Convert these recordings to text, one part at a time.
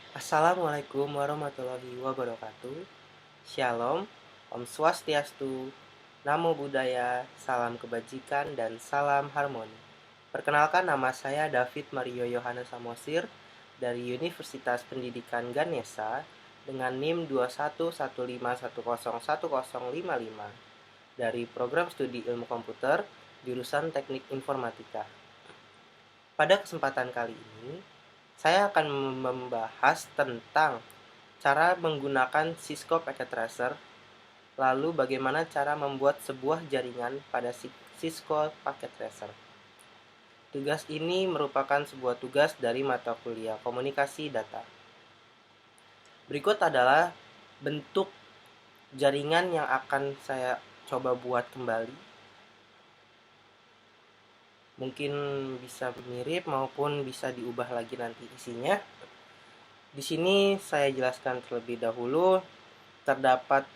Assalamualaikum warahmatullahi wabarakatuh. Shalom, Om Swastiastu, Namo Buddhaya, salam kebajikan dan salam harmoni. Perkenalkan, nama saya David Mario Yohanes Samosir dari Universitas Pendidikan Ganesha dengan NIM 2115101055 dari program studi ilmu komputer jurusan Teknik Informatika. Pada kesempatan kali ini, saya akan membahas tentang cara menggunakan Cisco Packet Tracer, lalu bagaimana cara membuat sebuah jaringan pada Cisco Packet Tracer. Tugas ini merupakan sebuah tugas dari mata kuliah komunikasi data. Berikut adalah bentuk jaringan yang akan saya coba buat kembali. Mungkin bisa mirip maupun bisa diubah lagi nanti isinya. Di sini saya jelaskan terlebih dahulu. Terdapat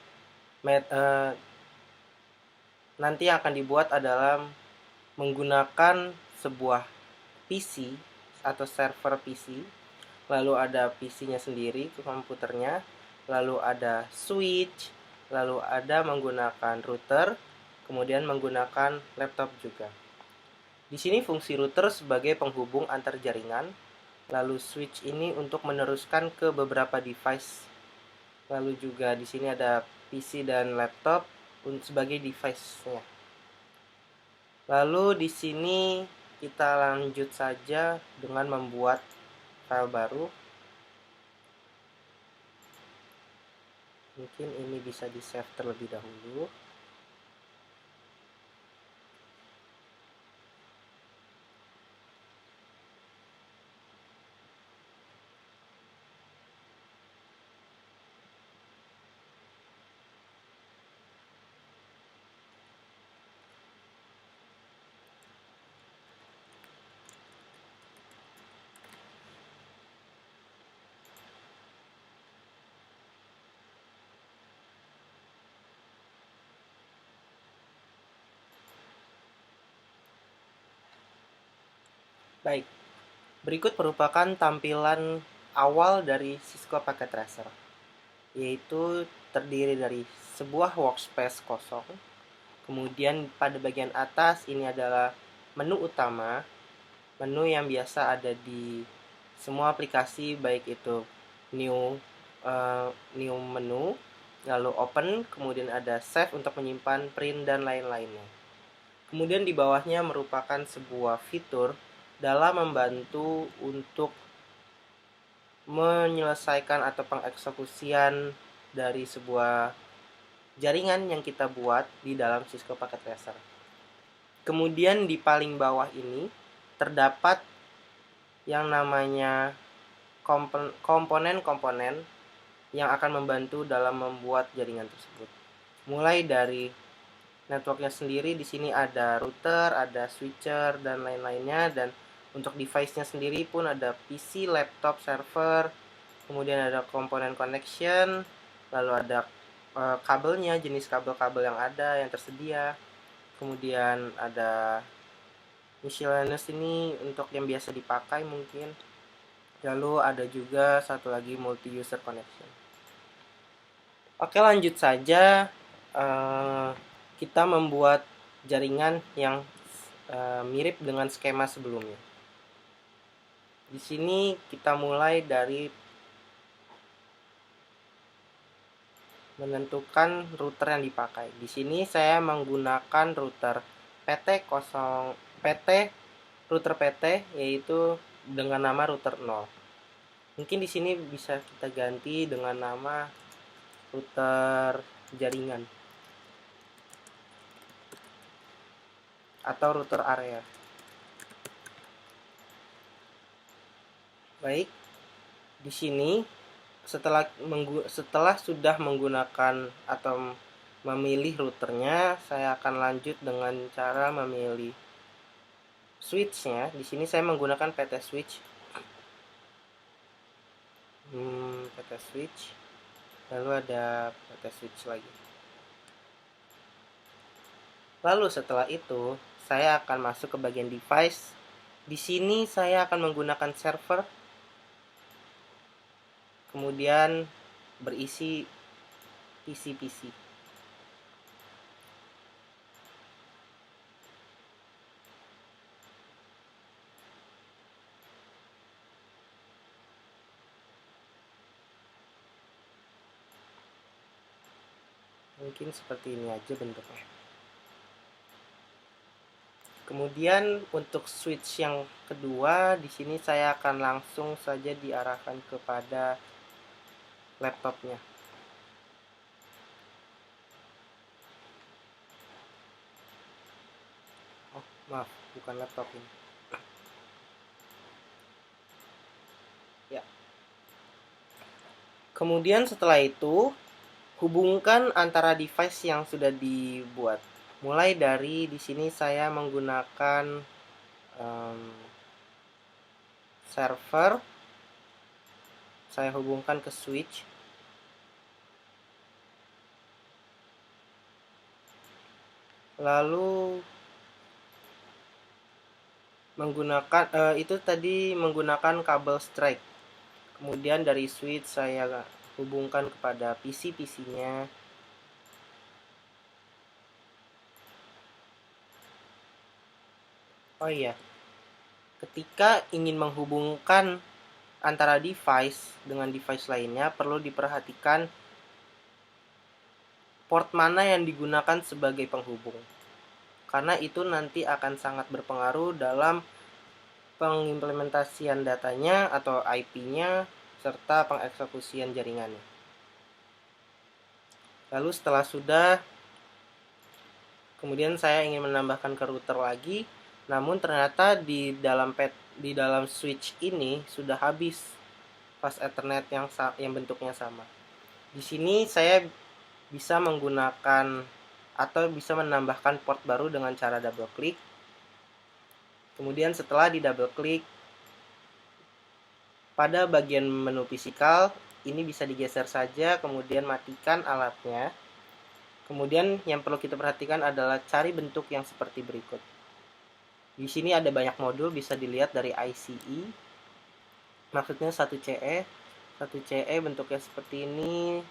nanti yang akan dibuat adalah menggunakan sebuah PC atau server PC, lalu ada PC-nya sendiri ke komputernya, lalu ada switch, lalu ada menggunakan router, kemudian menggunakan laptop juga. Di sini fungsi router sebagai penghubung antar jaringan, lalu switch ini untuk meneruskan ke beberapa device. Lalu juga di sini ada PC dan laptop sebagai device-nya. Lalu di sini kita lanjut saja dengan membuat file baru. Mungkin ini bisa di-save terlebih dahulu. Baik, berikut merupakan tampilan awal dari Cisco Packet Tracer, yaitu terdiri dari sebuah workspace kosong. Kemudian pada bagian atas ini adalah menu utama, menu yang biasa ada di semua aplikasi, baik itu new menu, lalu open, kemudian ada save untuk menyimpan, print, dan lain-lainnya. Kemudian di bawahnya merupakan sebuah fitur dalam membantu untuk menyelesaikan atau pengeksekusian dari sebuah jaringan yang kita buat di dalam Cisco Packet Tracer. Kemudian di paling bawah ini terdapat yang namanya komponen-komponen yang akan membantu dalam membuat jaringan tersebut. Mulai dari networknya sendiri, di sini ada router, ada switcher, dan lain-lainnya. Dan untuk device-nya sendiri pun ada PC, laptop, server, kemudian ada komponen connection, lalu ada kabelnya, jenis kabel-kabel yang ada, yang tersedia. Kemudian ada miscellaneous ini untuk yang biasa dipakai mungkin. Lalu ada juga satu lagi multi user connection. Oke, lanjut saja. Kita membuat jaringan yang mirip dengan skema sebelumnya. Di sini kita mulai dari menentukan router yang dipakai. Di sini saya menggunakan router router PT, yaitu dengan nama router 0. Mungkin di sini bisa kita ganti dengan nama router jaringan atau router area. Baik, di sini setelah sudah menggunakan atau memilih routernya, saya akan lanjut dengan cara memilih switch-nya. Di sini saya menggunakan PT switch. PT switch. Lalu ada PT switch lagi. Lalu setelah itu, saya akan masuk ke bagian device. Di sini saya akan menggunakan server. kemudian berisi PC-PC. Mungkin seperti ini aja bentuknya. Kemudian untuk switch yang kedua, di sini saya akan langsung saja diarahkan kepada laptopnya. Oh, maaf, bukan laptop ini. Ya. Kemudian setelah itu, hubungkan antara device yang sudah dibuat. Mulai dari di sini saya menggunakan server, saya hubungkan ke switch. Lalu menggunakan itu tadi menggunakan kabel strike. Kemudian dari switch saya hubungkan kepada PC-PC-nya. Oh iya, ketika ingin menghubungkan antara device dengan device lainnya, perlu diperhatikan port mana yang digunakan sebagai penghubung. Karena itu nanti akan sangat berpengaruh dalam pengimplementasian datanya atau IP-nya serta pengeksekusian jaringannya. Lalu setelah sudah, kemudian saya ingin menambahkan ke router lagi, namun ternyata di dalam switch ini sudah habis fast Ethernet yang bentuknya sama. Di sini saya bisa menggunakan atau bisa menambahkan port baru dengan cara double klik. Kemudian setelah di double klik, pada bagian menu fisikal ini bisa digeser saja, kemudian matikan alatnya. Kemudian yang perlu kita perhatikan adalah cari bentuk yang seperti berikut. Di sini ada banyak modul, bisa dilihat dari ICE. Maksudnya 1CE, 1CE bentuknya seperti ini,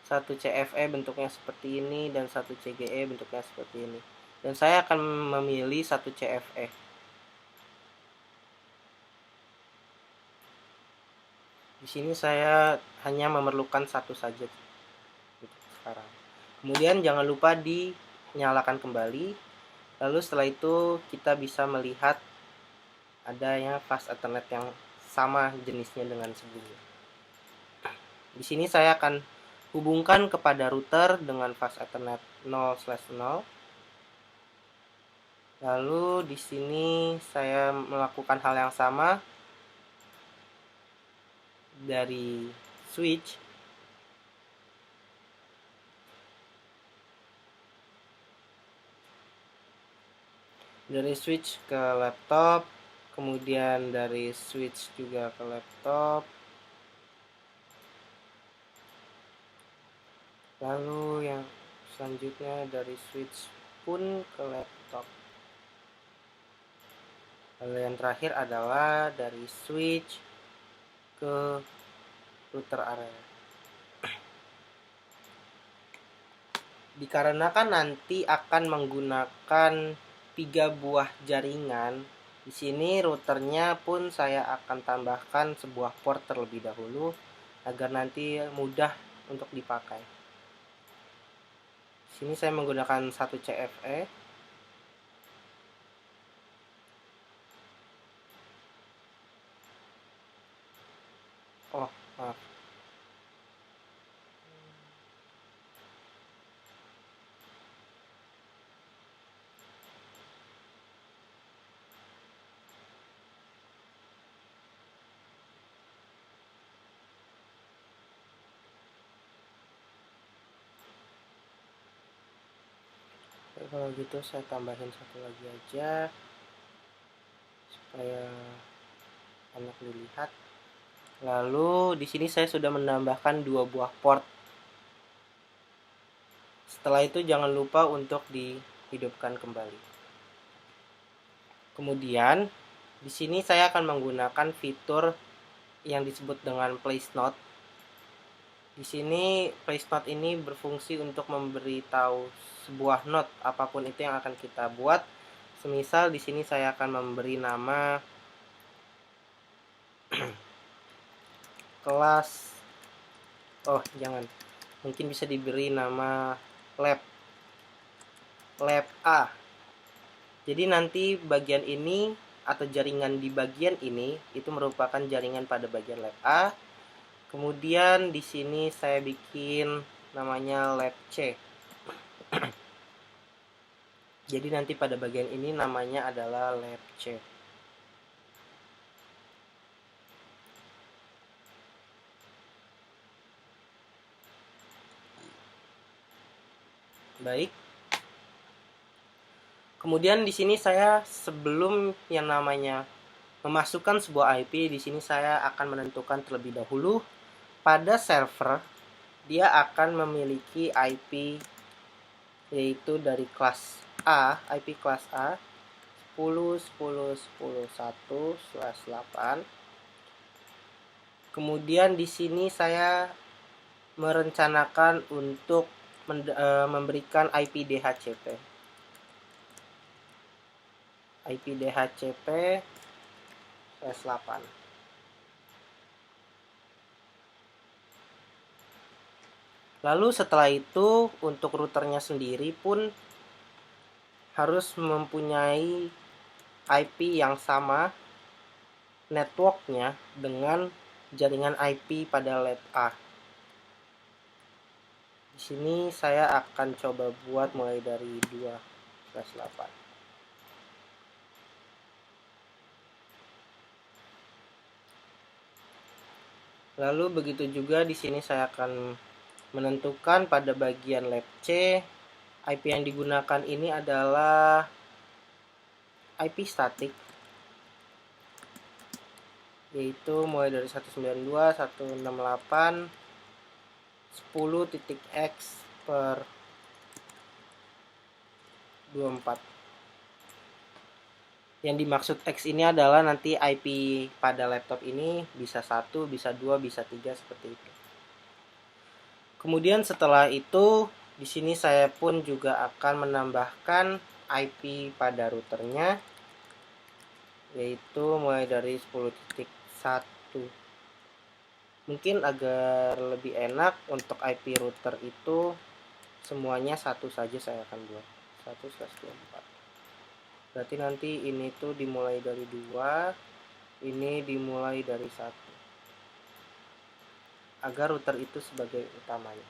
1 CFE bentuknya seperti ini, dan 1 CGE bentuknya seperti ini. Dan saya akan memilih 1 CFE. Di sini saya hanya memerlukan satu saja untuk sekarang. Kemudian jangan lupa dinyalakan kembali. Lalu setelah itu kita bisa melihat adanya fast Ethernet yang sama jenisnya dengan sebelumnya. Di sini saya akan hubungkan kepada router dengan fast Ethernet 0/0. Lalu di sini saya melakukan hal yang sama dari switch. Dari switch ke laptop, kemudian dari switch juga ke laptop. Lalu yang selanjutnya dari switch pun ke laptop. Lalu yang terakhir adalah dari switch ke router area. Dikarenakan nanti akan menggunakan 3 buah jaringan, di sini routernya pun saya akan tambahkan sebuah port terlebih dahulu agar nanti mudah untuk dipakai. Di sini saya menggunakan 1 CFE. Oh, maaf. Kalau gitu saya tambahin satu lagi aja supaya enak dilihat. Lalu di sini saya sudah menambahkan 2 buah port. Setelah itu jangan lupa untuk dihidupkan kembali. Kemudian di sini saya akan menggunakan fitur yang disebut dengan place note. Di sini place node ini berfungsi untuk memberitahu sebuah node apapun itu yang akan kita buat. Semisal di sini saya akan memberi nama kelas, oh jangan, mungkin bisa diberi nama lab A. Jadi nanti bagian ini atau jaringan di bagian ini itu merupakan jaringan pada bagian lab A. Kemudian di sini saya bikin namanya lab C. Jadi nanti pada bagian ini namanya adalah lab C. Baik. Kemudian di sini saya sebelum yang namanya memasukkan sebuah IP, di sini saya akan menentukan terlebih dahulu pada server dia akan memiliki IP yaitu dari kelas A, IP kelas A 10.10.10.1/8. Kemudian di sini saya merencanakan untuk memberikan IP DHCP. IP DHCP /8. Lalu setelah itu untuk routernya sendiri pun harus mempunyai IP yang sama networknya dengan jaringan IP pada lab A. Di sini saya akan coba buat mulai dari 2/8. Lalu begitu juga di sini saya akan menentukan pada bagian lab C, IP yang digunakan ini adalah IP statik, yaitu mulai dari 192.168.10.x/24. Yang dimaksud X ini adalah nanti IP pada laptop ini bisa 1, bisa 2, bisa 3 seperti itu. Kemudian setelah itu di sini saya pun juga akan menambahkan IP pada routernya, yaitu mulai dari 10.1. Mungkin agar lebih enak untuk IP router itu semuanya satu saja saya akan buat 1/24. Berarti nanti ini tuh dimulai dari 2, ini dimulai dari 1, agar router itu sebagai utamanya.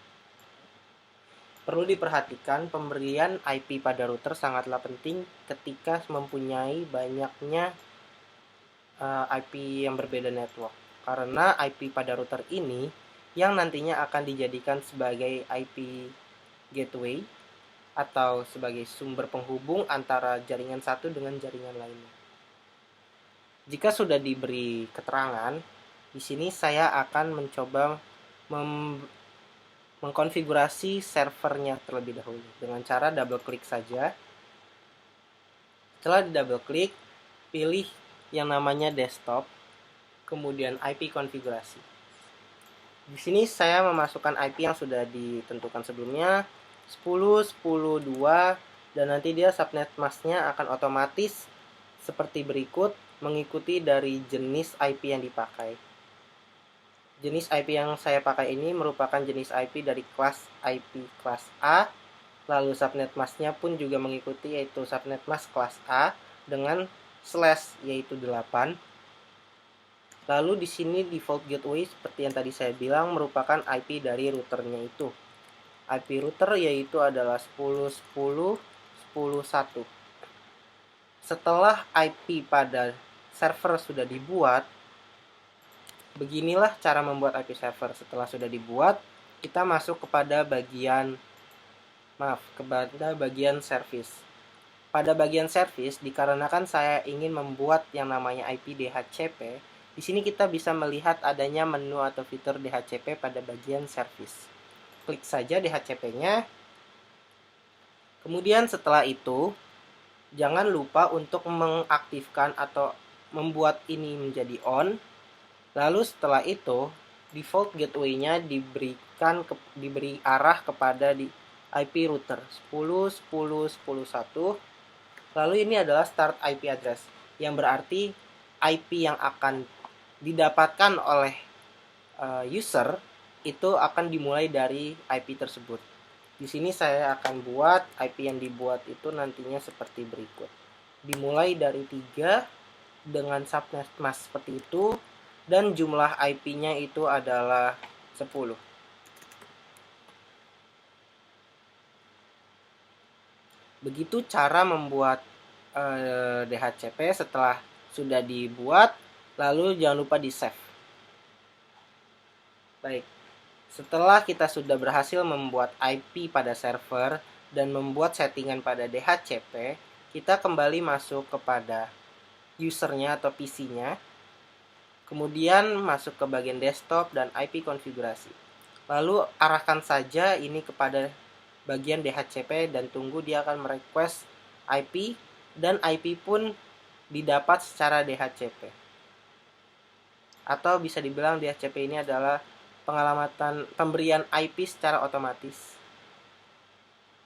Perlu diperhatikan pemberian IP pada router sangatlah penting ketika mempunyai banyaknya IP yang berbeda network. Karena IP pada router ini yang nantinya akan dijadikan sebagai IP gateway atau sebagai sumber penghubung antara jaringan satu dengan jaringan lainnya. Jika sudah diberi keterangan, di sini saya akan mencoba mengkonfigurasi servernya terlebih dahulu dengan cara double klik saja. Setelah di double klik, pilih yang namanya desktop, kemudian IP konfigurasi. Di sini saya memasukkan IP yang sudah ditentukan sebelumnya 10.10.2 dan nanti dia subnet masknya akan otomatis seperti berikut mengikuti dari jenis IP yang dipakai. Jenis IP yang saya pakai ini merupakan jenis IP dari kelas IP kelas A. Lalu subnet masknya pun juga mengikuti, yaitu subnet mask kelas A dengan slash yaitu 8. Lalu di sini default gateway seperti yang tadi saya bilang merupakan IP dari routernya itu. IP router yaitu adalah 10.10.10.1. Setelah IP pada server sudah dibuat, beginilah cara membuat IP server. Setelah sudah dibuat, kita masuk kepada bagian service. Pada bagian service, dikarenakan saya ingin membuat yang namanya IP DHCP, di sini kita bisa melihat adanya menu atau fitur DHCP pada bagian service. Klik saja DHCP-nya. Kemudian setelah itu, jangan lupa untuk mengaktifkan atau membuat ini menjadi on. Lalu setelah itu, default gateway-nya diberi arah kepada di IP router 10.10.10.1. Lalu ini adalah start IP address, yang berarti IP yang akan didapatkan oleh user itu akan dimulai dari IP tersebut. Di sini saya akan buat IP yang dibuat itu nantinya seperti berikut. Dimulai dari 3 dengan subnet mask seperti itu, dan jumlah IP-nya itu adalah 10. Begitu cara membuat DHCP setelah sudah dibuat, lalu jangan lupa di save. Baik, setelah kita sudah berhasil membuat IP pada server dan membuat settingan pada DHCP, kita kembali masuk kepada usernya atau PC-nya, kemudian masuk ke bagian desktop dan IP konfigurasi. Lalu arahkan saja ini kepada bagian DHCP dan tunggu dia akan merequest IP, dan IP pun didapat secara DHCP. Atau bisa dibilang DHCP ini adalah pengalamatan pemberian IP secara otomatis.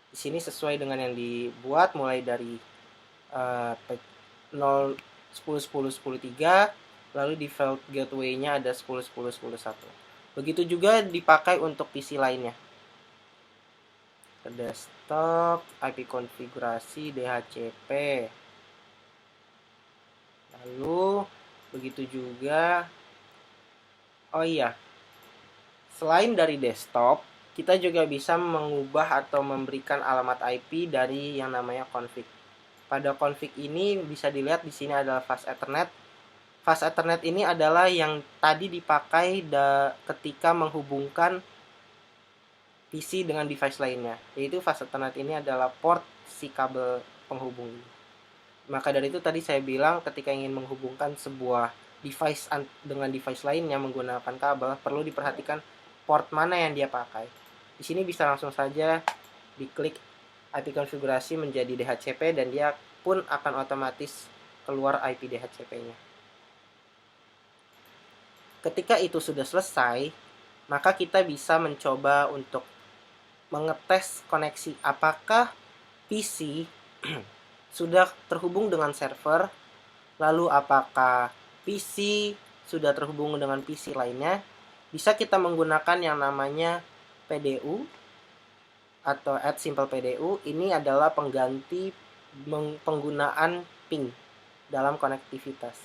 Di sini sesuai dengan yang dibuat mulai dari 0 10 10 10 3, lalu default gateway-nya ada 10 10 10 1. Begitu juga dipakai untuk PC lainnya. Ke desktop, IP konfigurasi DHCP. Lalu begitu juga, oh iya, selain dari desktop, kita juga bisa mengubah atau memberikan alamat IP dari yang namanya config. Pada config ini bisa dilihat di sini adalah fast Ethernet. Fast Ethernet ini adalah yang tadi dipakai ketika menghubungkan PC dengan device lainnya. Yaitu fast Ethernet ini adalah port si kabel penghubung ini. Maka dari itu tadi saya bilang ketika ingin menghubungkan sebuah device dengan device lainnya menggunakan kabel, perlu diperhatikan port mana yang dia pakai. Di sini bisa langsung saja diklik IP konfigurasi menjadi DHCP dan dia pun akan otomatis keluar IP DHCP-nya. Ketika itu sudah selesai, maka kita bisa mencoba untuk mengetes koneksi apakah PC sudah terhubung dengan server, lalu apakah PC sudah terhubung dengan PC lainnya. Bisa kita menggunakan yang namanya PDU atau add simple PDU. Ini adalah pengganti penggunaan ping dalam konektivitas,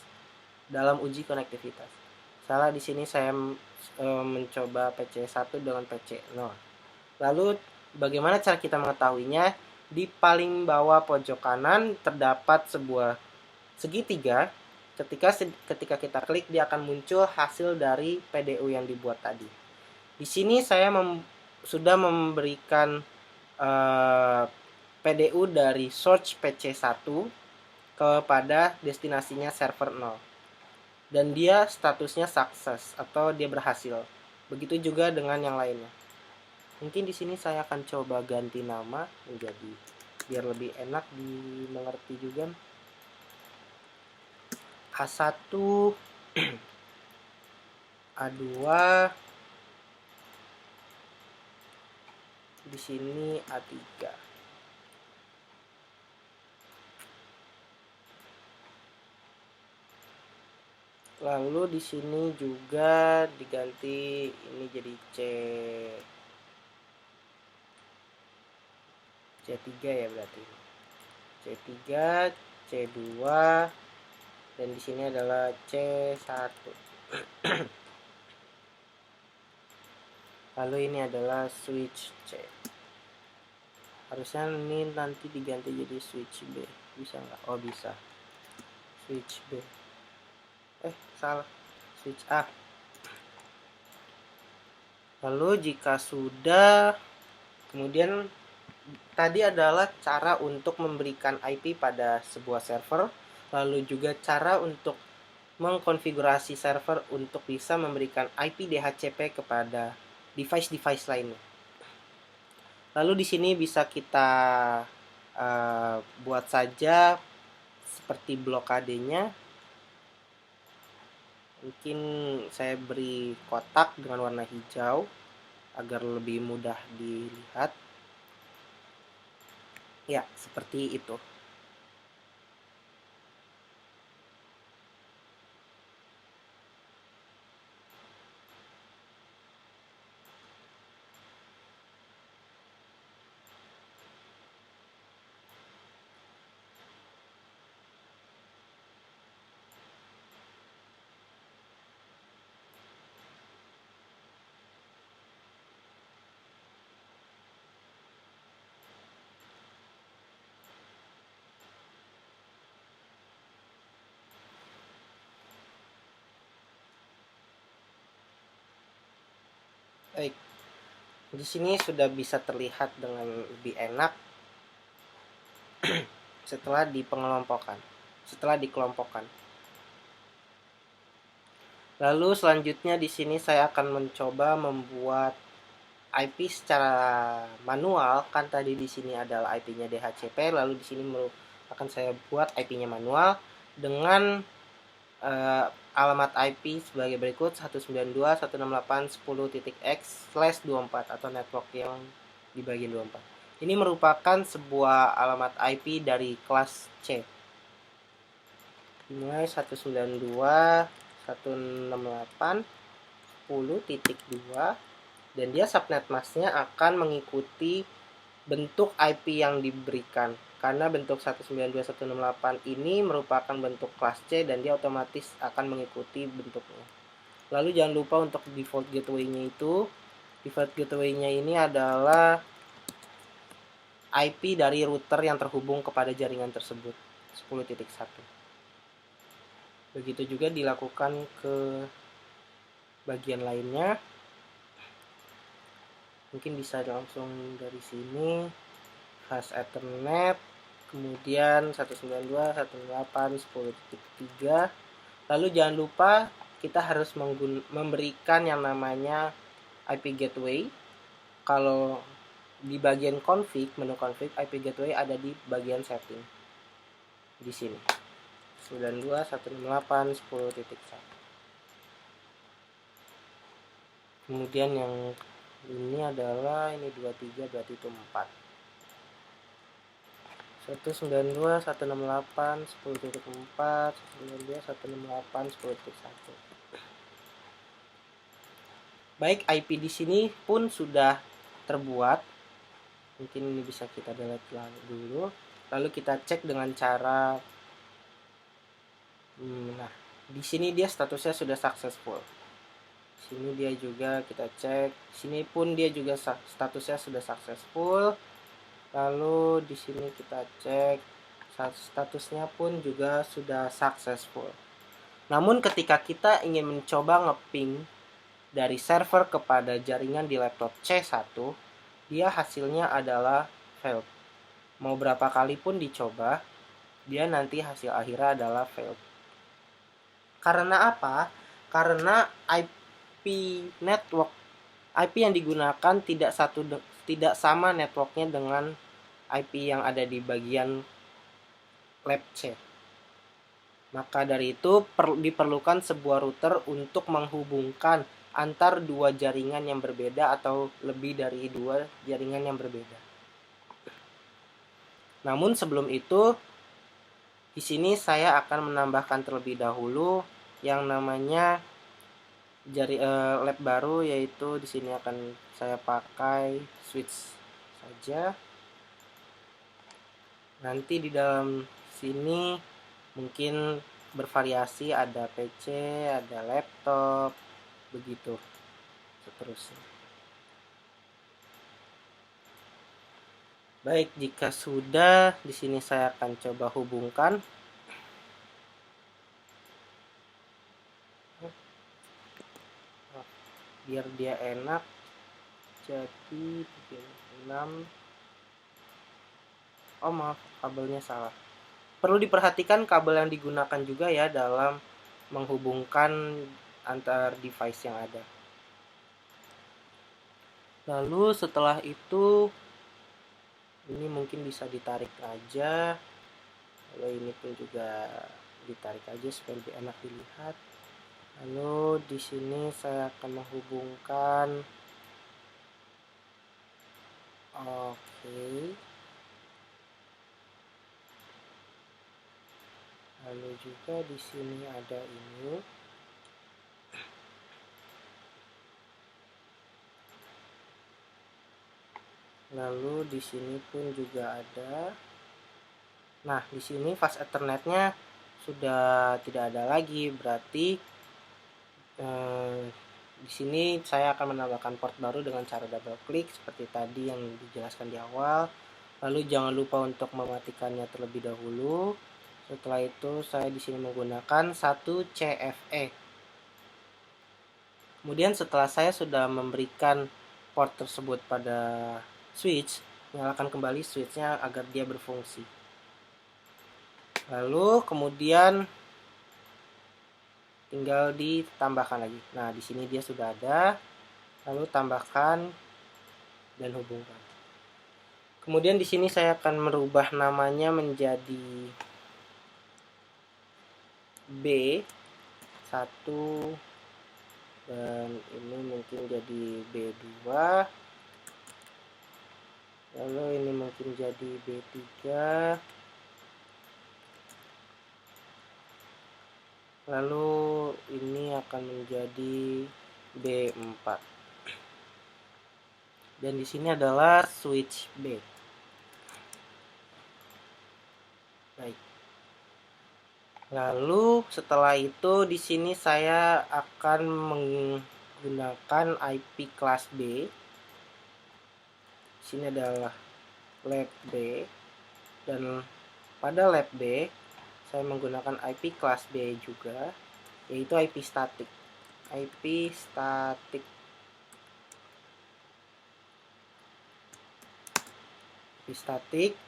dalam uji konektivitas. Salah di sini saya mencoba PC1 dengan PC0. Lalu bagaimana cara kita mengetahuinya? Di paling bawah pojok kanan terdapat sebuah segitiga. Ketika kita klik, dia akan muncul hasil dari PDU yang dibuat tadi. Di sini saya sudah memberikan PDU dari source PC1 kepada destinasinya server 0. Dan dia statusnya sukses atau dia berhasil. Begitu juga dengan yang lainnya. Mungkin di sini saya akan coba ganti nama menjadi biar lebih enak dimengerti juga. A1 A2, di sini A3. Lalu di sini juga diganti ini jadi C3 ya berarti. C3, C2, dan di sini adalah C1. Lalu ini adalah switch C. Harusnya ini nanti diganti jadi switch B. Bisa nggak? Oh bisa. Switch B. Salah. Switch A. Lalu jika sudah, kemudian tadi adalah cara untuk memberikan IP pada sebuah server, lalu juga cara untuk mengkonfigurasi server untuk bisa memberikan IP DHCP kepada device-device lainnya. Lalu di sini bisa kita buat saja seperti blokadenya. Mungkin saya beri kotak dengan warna hijau agar lebih mudah dilihat. Ya, seperti itu. Baik, di sini sudah bisa terlihat dengan lebih enak setelah dikelompokkan. Lalu selanjutnya di sini saya akan mencoba membuat IP secara manual. Kan tadi di sini adalah IP-nya DHCP, lalu di sini akan saya buat IP-nya manual dengan alamat IP sebagai berikut: 192.168.10.x/24 atau network yang di bagian 24. Ini merupakan sebuah alamat IP dari kelas C. Dimulai 192.168.10.2 dan dia subnet masknya akan mengikuti bentuk IP yang diberikan. Karena bentuk 192.168 ini merupakan bentuk kelas C dan dia otomatis akan mengikuti bentuknya. Lalu jangan lupa untuk default gateway-nya itu. Default gateway-nya ini adalah IP dari router yang terhubung kepada jaringan tersebut, 10.1. Begitu juga dilakukan ke bagian lainnya. Mungkin bisa langsung dari sini. Fast Ethernet, kemudian 192.168.10.3. Lalu jangan lupa kita harus memberikan yang namanya IP gateway. Kalau di bagian config, menu config, IP gateway ada di bagian setting. Di sini. 92.168.10.1. Kemudian yang ini adalah ini 23, berarti itu 4. 192.168.10.4, 192.168.10.1. Baik, IP di sini pun sudah terbuat. Mungkin ini bisa kita delete dulu. Lalu kita cek dengan cara nah, di sini dia statusnya sudah successful. Sini dia juga kita cek. Sini pun dia juga statusnya sudah successful. Lalu di sini kita cek statusnya pun juga sudah successful. Namun ketika kita ingin mencoba ngeping dari server kepada jaringan di laptop C1, dia hasilnya adalah failed. Mau berapa kali pun dicoba, dia nanti hasil akhirnya adalah failed. Karena apa? Karena IP network, IP yang digunakan tidak sama networknya dengan IP yang ada di bagian lab C. Maka dari itu diperlukan sebuah router untuk menghubungkan antar dua jaringan yang berbeda atau lebih dari dua jaringan yang berbeda. Namun sebelum itu, di sini saya akan menambahkan terlebih dahulu yang namanya lab baru, yaitu di sini akan saya pakai switch saja. Nanti di dalam sini mungkin bervariasi, ada PC, ada laptop, begitu seterusnya. Baik, jika sudah, di sini saya akan coba hubungkan. Biar dia enak, jadi 6. Oh maaf, kabelnya salah. Perlu diperhatikan kabel yang digunakan juga ya dalam menghubungkan antar device yang ada. Lalu setelah itu, ini mungkin bisa ditarik aja. Lalu ini pun juga ditarik aja supaya lebih enak dilihat. Lalu di sini saya akan menghubungkan oke. Lalu juga di sini ada ini. Lalu di sini pun juga ada. Nah, di sini fast Ethernet-nya sudah tidak ada lagi, berarti di sini saya akan menambahkan port baru dengan cara double klik seperti tadi yang dijelaskan di awal. Lalu jangan lupa untuk mematikannya terlebih dahulu. Setelah itu saya di sini menggunakan 1 CFE. Kemudian setelah saya sudah memberikan port tersebut pada switch, nyalakan kembali switchnya agar dia berfungsi. Lalu kemudian tinggal ditambahkan lagi. Nah, di sini dia sudah ada. Lalu tambahkan dan hubungkan. Kemudian di sini saya akan merubah namanya menjadi B1 dan ini mungkin jadi B2. Lalu ini mungkin jadi B3. Lalu ini akan menjadi B4. Dan di sini adalah switch B. Baik. Lalu setelah itu di sini saya akan menggunakan IP kelas B. Di sini adalah lab B dan pada lab B saya menggunakan IP kelas B juga, yaitu IP static. IP static. IP static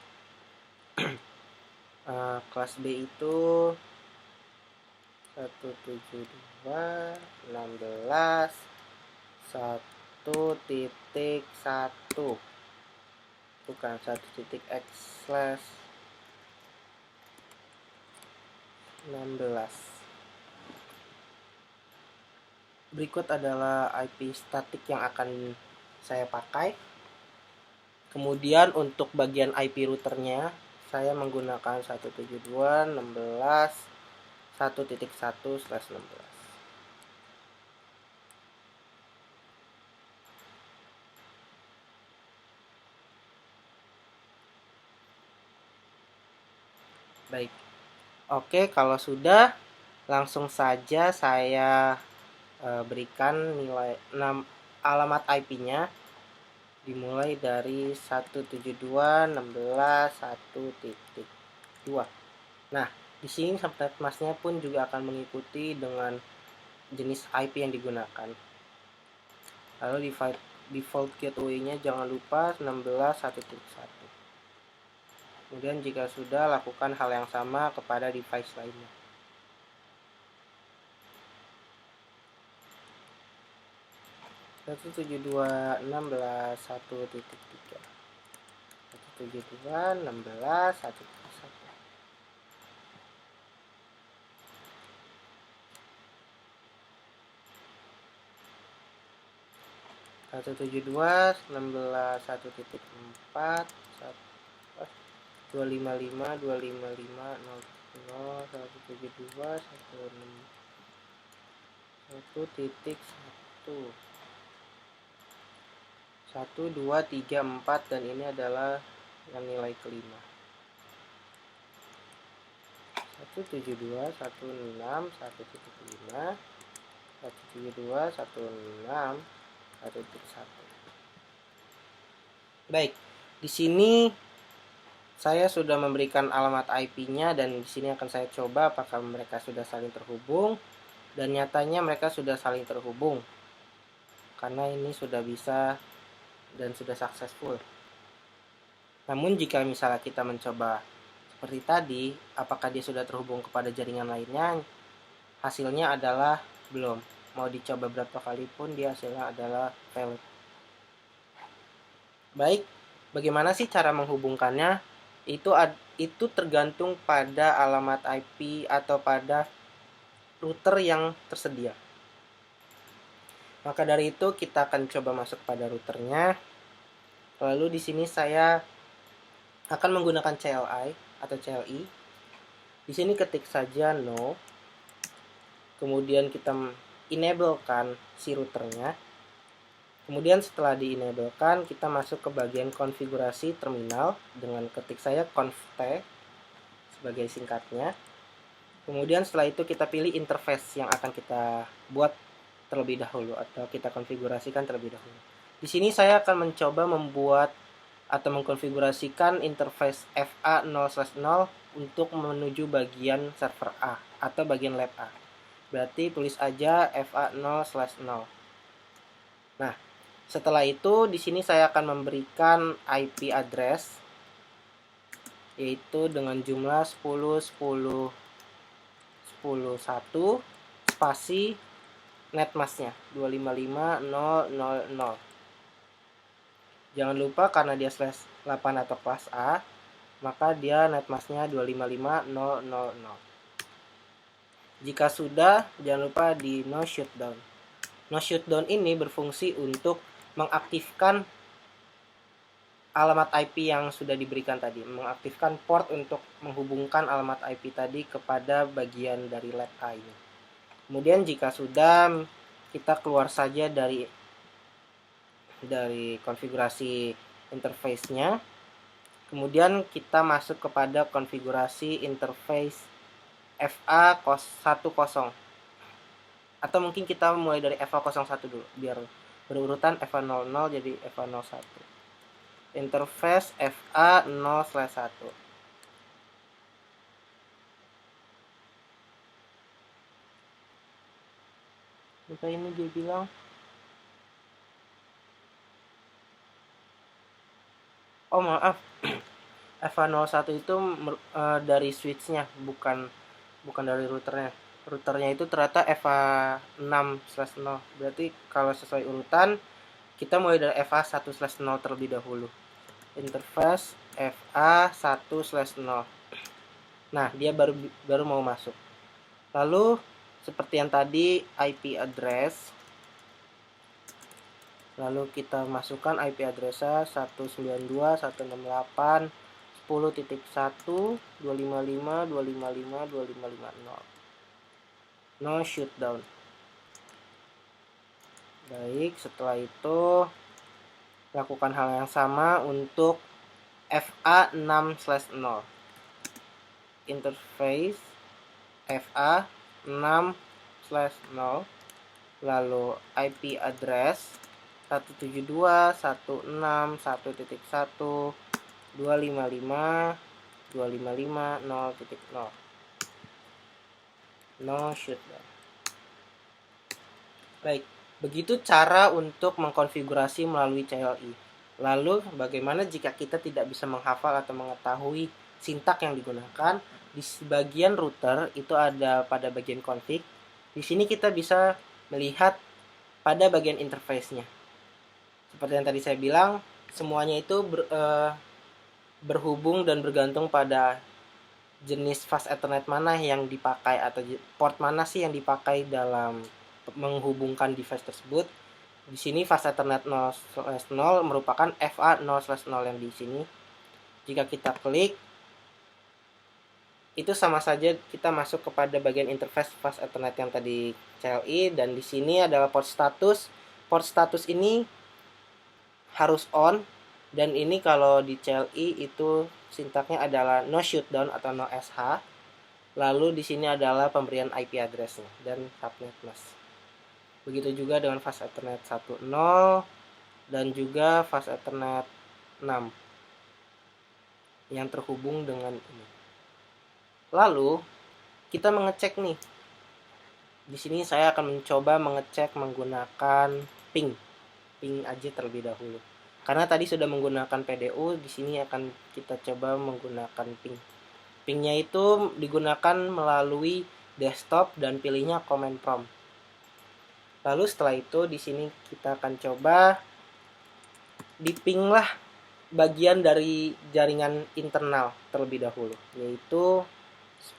kelas B itu 172.16.1.1 bukan 1.x/16. Berikut adalah IP static yang akan saya pakai. Kemudian untuk bagian IP routernya saya menggunakan 172.16.1.1/16. Baik. Oke, kalau sudah langsung saja saya berikan nilai alamat IP-nya dimulai dari 172.16.1.2. Nah, di sini subnet masknya pun juga akan mengikuti dengan jenis IP yang digunakan. Lalu default gateway-nya jangan lupa 16.1.1. Kemudian jika sudah, lakukan hal yang sama kepada device lainnya. Satu tujuh dua enam belas 1.3 172.16.1.1. Satu tujuh dua 16.1.4 255 255 0 172 1.1 1 2 3 4 dan ini adalah yang nilai kelima. 172 16 1.5 172 16 1.1. Baik, di sini saya sudah memberikan alamat IP-nya dan di sini akan saya coba apakah mereka sudah saling terhubung, dan nyatanya mereka sudah saling terhubung karena ini sudah bisa dan sudah successful. Namun jika misalnya kita mencoba seperti tadi, apakah dia sudah terhubung kepada jaringan lainnya? Hasilnya adalah belum. Mau dicoba berapa kali pun dia hasilnya adalah failed. Baik, bagaimana sih cara menghubungkannya? Itu tergantung pada alamat IP atau pada router yang tersedia. Maka dari itu kita akan coba masuk pada routernya. Lalu di sini saya akan menggunakan CLI atau CLI. Di sini ketik saja no. Kemudian kita enablekan si routernya. Kemudian setelah di-enablekan, kita masuk ke bagian konfigurasi terminal dengan ketik saya conft sebagai singkatnya. Kemudian setelah itu kita pilih interface yang akan kita buat terlebih dahulu atau kita konfigurasikan terlebih dahulu. Di sini saya akan mencoba membuat atau mengkonfigurasikan interface FA0/0 untuk menuju bagian server A atau bagian lab A. Berarti tulis aja FA0/0. Nah, setelah itu di sini saya akan memberikan IP address yaitu dengan jumlah 10.10.10.1 spasi netmasknya 255.0.0.0. Jangan lupa karena dia /8 atau kelas A, maka dia netmasknya 255.0.0.0. Jika sudah, jangan lupa di no shutdown. No shutdown ini berfungsi untuk mengaktifkan alamat IP yang sudah diberikan tadi, mengaktifkan port untuk menghubungkan alamat IP tadi kepada bagian dari lab A ini. Kemudian jika sudah, kita keluar saja dari konfigurasi interface-nya. Kemudian kita masuk kepada konfigurasi interface FA10. Atau mungkin kita mulai dari FA01 dulu, biar berurutan FA00 jadi FA01. Interface FA0/1. Maka ini dia bilang oh maaf, FA01 itu dari switch-nya, bukan dari routernya. Routernya itu ternyata FA6/0. Berarti kalau sesuai urutan, kita mulai dari FA1/0 terlebih dahulu. Interface FA1/0. Nah, dia baru mau masuk. Lalu seperti yang tadi, IP address. Lalu kita masukkan IP address-nya 192.168.10.1.255.255.255.0. No shutdown. Baik, setelah itu lakukan hal yang sama untuk FA6/0. Interface FA6/0. Lalu IP address 172.168.255.255.0.0. No shutdown. Baik, begitu cara untuk mengkonfigurasi melalui CLI. Lalu bagaimana jika kita tidak bisa menghafal atau mengetahui sintak yang digunakan? Di bagian router itu ada pada bagian config. Di sini kita bisa melihat pada bagian interface-nya. Seperti yang tadi saya bilang, semuanya itu berhubung dan bergantung pada jenis fast Ethernet mana yang dipakai atau port mana sih yang dipakai dalam menghubungkan device tersebut. Di sini fast Ethernet 0/0 merupakan FA0/0 yang di sini. Jika kita klik, itu sama saja kita masuk kepada bagian interface fast Ethernet yang tadi CLI, dan di sini adalah port status. Port status ini harus on, dan ini kalau di CLI itu sintaknya adalah no shutdown atau no SH. Lalu di sini adalah pemberian IP address-nya dan subnet mask. Begitu juga dengan fast Ethernet 10 dan juga fast Ethernet 6 yang terhubung dengan ini. Lalu kita mengecek nih. Di sini saya akan mencoba mengecek menggunakan ping aja terlebih dahulu. Karena tadi sudah menggunakan PDU, di sini akan kita coba menggunakan ping. Pingnya itu digunakan melalui desktop dan pilihnya command prompt. Lalu setelah itu di sini kita akan coba diping lah bagian dari jaringan internal terlebih dahulu, yaitu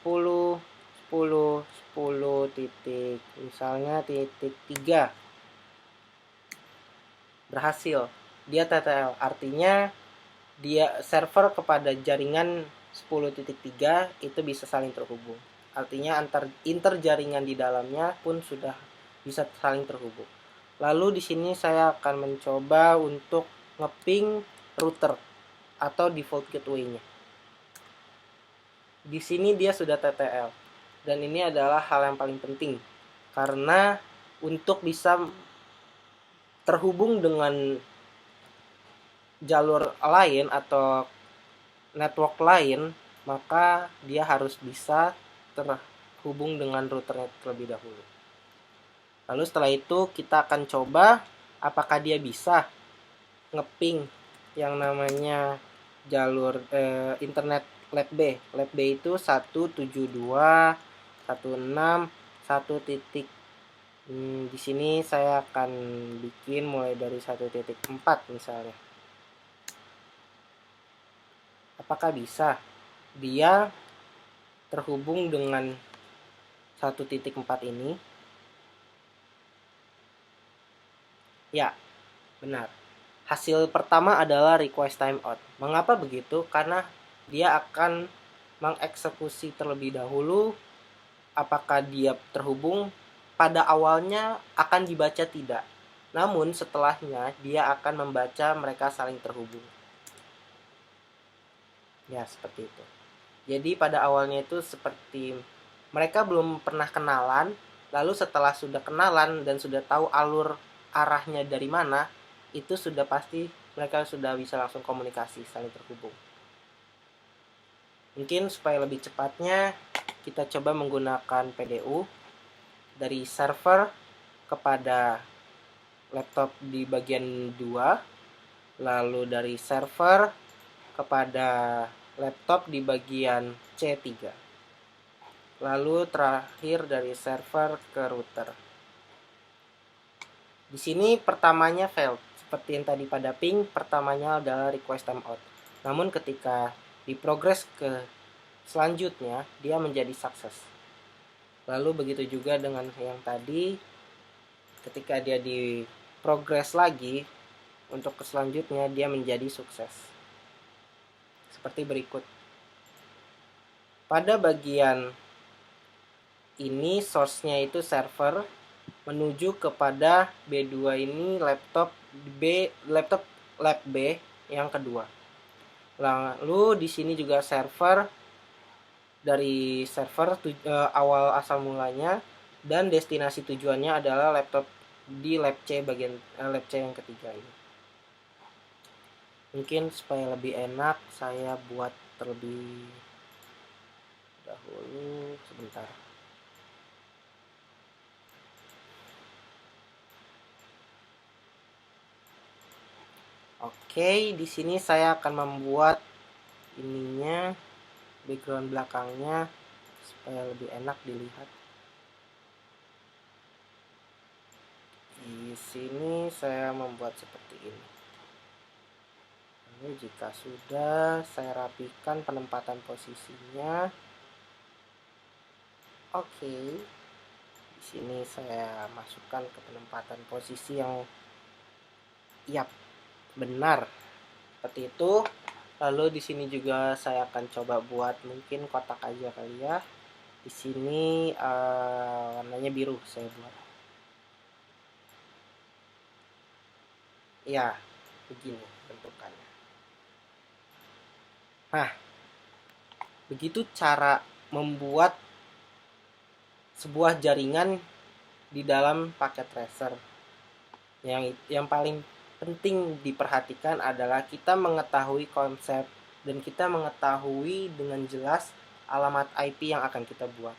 10 10 titik, misalnya titik 3 berhasil, dia TTL, artinya dia server kepada jaringan 10.3 itu bisa saling terhubung. Artinya inter jaringan di dalamnya pun sudah bisa saling terhubung. Lalu di sini saya akan mencoba untuk ngeping router atau default gateway-nya. Di sini dia sudah TTL. Dan ini adalah hal yang paling penting karena untuk bisa terhubung dengan jalur lain atau network lain, maka dia harus bisa terhubung dengan routernya terlebih dahulu. Lalu setelah itu kita akan coba apakah dia bisa ngeping yang namanya jalur internet lab B. Lab B itu 172.161 titik. Di sini saya akan bikin mulai dari 1.4 misalnya. Apakah bisa dia terhubung dengan 1.4 ini? Ya, benar. Hasil pertama adalah request timeout. Mengapa begitu? Karena dia akan mengeksekusi terlebih dahulu apakah dia terhubung. Pada awalnya akan dibaca tidak. Namun setelahnya dia akan membaca mereka saling terhubung. Ya, seperti itu. Jadi pada awalnya itu seperti mereka belum pernah kenalan, lalu setelah sudah kenalan dan sudah tahu alur arahnya dari mana, itu sudah pasti mereka sudah bisa langsung komunikasi, saling terhubung. Mungkin supaya lebih cepatnya kita coba menggunakan PDU dari server kepada laptop di bagian 2, lalu dari server kepada laptop di bagian C3, lalu terakhir dari server ke router. Di sini pertamanya failed, seperti yang tadi pada ping, pertamanya adalah request timeout. Namun ketika diprogres ke selanjutnya, dia menjadi sukses. Lalu begitu juga dengan yang tadi, ketika dia diprogres lagi untuk ke selanjutnya, dia menjadi sukses. Seperti berikut. Pada bagian ini source-nya itu server menuju kepada B2 ini laptop lab B yang kedua. Lalu di sini juga server dari server awal asal mulanya dan destinasi tujuannya adalah laptop di lab C bagian lab C yang ketiga ini. Mungkin supaya lebih enak saya buat terlebih dahulu sebentar. Oke, di sini saya akan membuat ininya background belakangnya supaya lebih enak dilihat. Di sini saya membuat seperti ini. Lalu jika sudah, saya rapikan penempatan posisinya. Oke. Di sini saya masukkan ke penempatan posisi yang benar. Seperti itu. Lalu di sini juga saya akan coba buat mungkin kotak aja kali ya. Di sini warnanya biru saya buat. Ya, begini bentukannya. Nah, begitu cara membuat sebuah jaringan di dalam paket tracer. Yang paling penting diperhatikan adalah kita mengetahui konsep dan kita mengetahui dengan jelas alamat IP yang akan kita buat.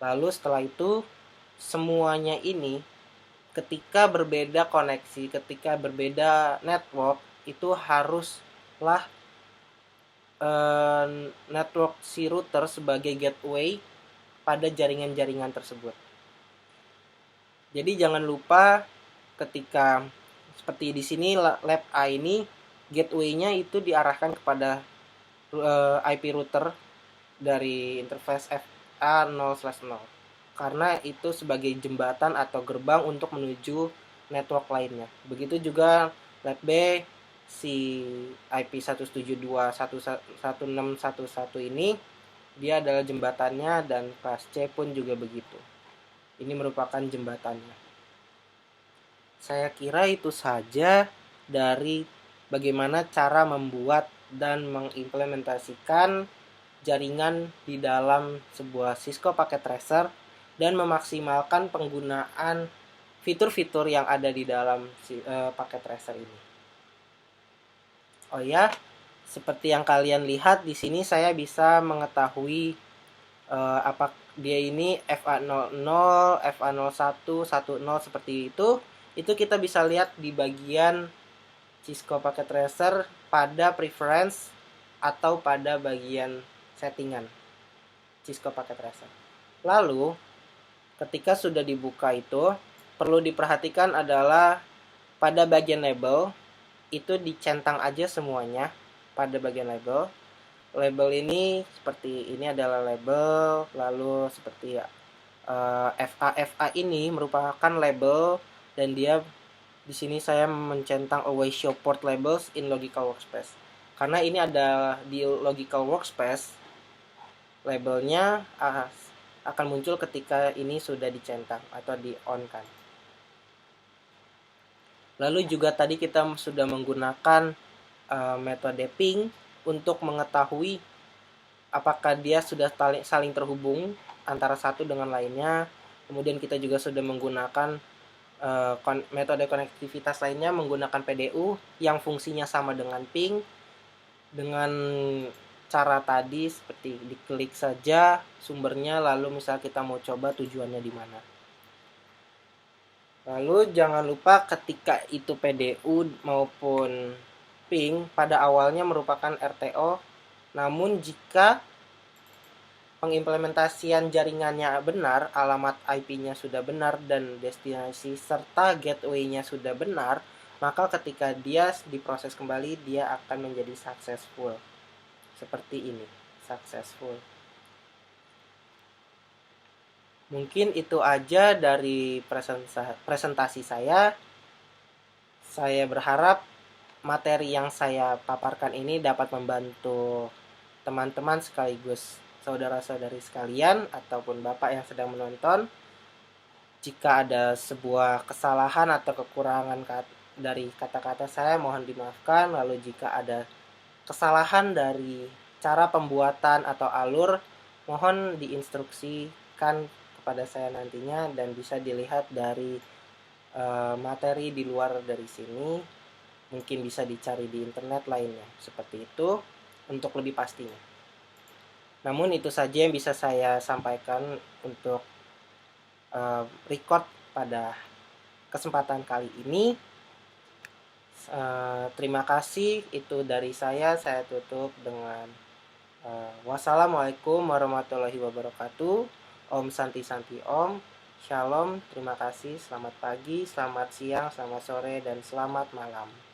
Lalu setelah itu semuanya ini ketika berbeda koneksi, ketika berbeda network, itu haruslah network si router sebagai gateway pada jaringan-jaringan tersebut. Jadi jangan lupa ketika seperti di sini lab A ini gateway-nya itu diarahkan kepada IP router dari interface FA0/0 karena itu sebagai jembatan atau gerbang untuk menuju network lainnya. Begitu juga Lab B, si IP 172.1.16.1.1 ini dia adalah jembatannya, dan kelas C pun juga begitu. Ini merupakan jembatannya. Saya kira itu saja dari bagaimana cara membuat dan mengimplementasikan jaringan di dalam sebuah Cisco Packet Tracer dan memaksimalkan penggunaan fitur-fitur yang ada di dalam Packet Tracer ini. Oh ya, seperti yang kalian lihat di sini saya bisa mengetahui apa dia ini FA00, FA01, 10 seperti itu. Itu kita bisa lihat di bagian Cisco Packet Tracer pada preference atau pada bagian settingan Cisco Packet Tracer. Lalu ketika sudah dibuka itu, perlu diperhatikan adalah pada bagian label itu dicentang aja semuanya pada bagian label. Label ini seperti ini adalah label, lalu seperti FA ini merupakan label, dan dia di sini saya mencentang always show port labels in logical workspace. Karena ini ada di logical workspace, labelnya akan muncul ketika ini sudah dicentang atau di on kan. Lalu juga tadi kita sudah menggunakan metode ping untuk mengetahui apakah dia sudah saling terhubung antara satu dengan lainnya. Kemudian kita juga sudah menggunakan metode konektivitas lainnya menggunakan PDU yang fungsinya sama dengan ping, dengan cara tadi seperti diklik saja sumbernya, lalu misal kita mau coba tujuannya di mana. Lalu jangan lupa ketika itu PDU maupun ping pada awalnya merupakan RTO, namun jika pengimplementasian jaringannya benar, alamat IP-nya sudah benar, dan destinasi serta gateway-nya sudah benar, maka ketika dia diproses kembali, dia akan menjadi successful. Seperti ini, successful. Mungkin itu aja dari presentasi saya. Saya berharap materi yang saya paparkan ini dapat membantu teman-teman sekaligus saudara-saudari sekalian ataupun Bapak yang sedang menonton. Jika ada sebuah kesalahan atau kekurangan dari kata-kata saya, mohon dimaafkan. Lalu jika ada kesalahan dari cara pembuatan atau alur, mohon diinstruksikan kepada saya nantinya, dan bisa dilihat dari materi di luar dari sini. Mungkin bisa dicari di internet lainnya. Seperti itu untuk lebih pastinya. Namun itu saja yang bisa saya sampaikan untuk record pada kesempatan kali ini. Terima kasih, itu dari saya tutup dengan wassalamualaikum warahmatullahi wabarakatuh. Om Santi Santi Om. Shalom, terima kasih, selamat pagi, selamat siang, selamat sore, dan selamat malam.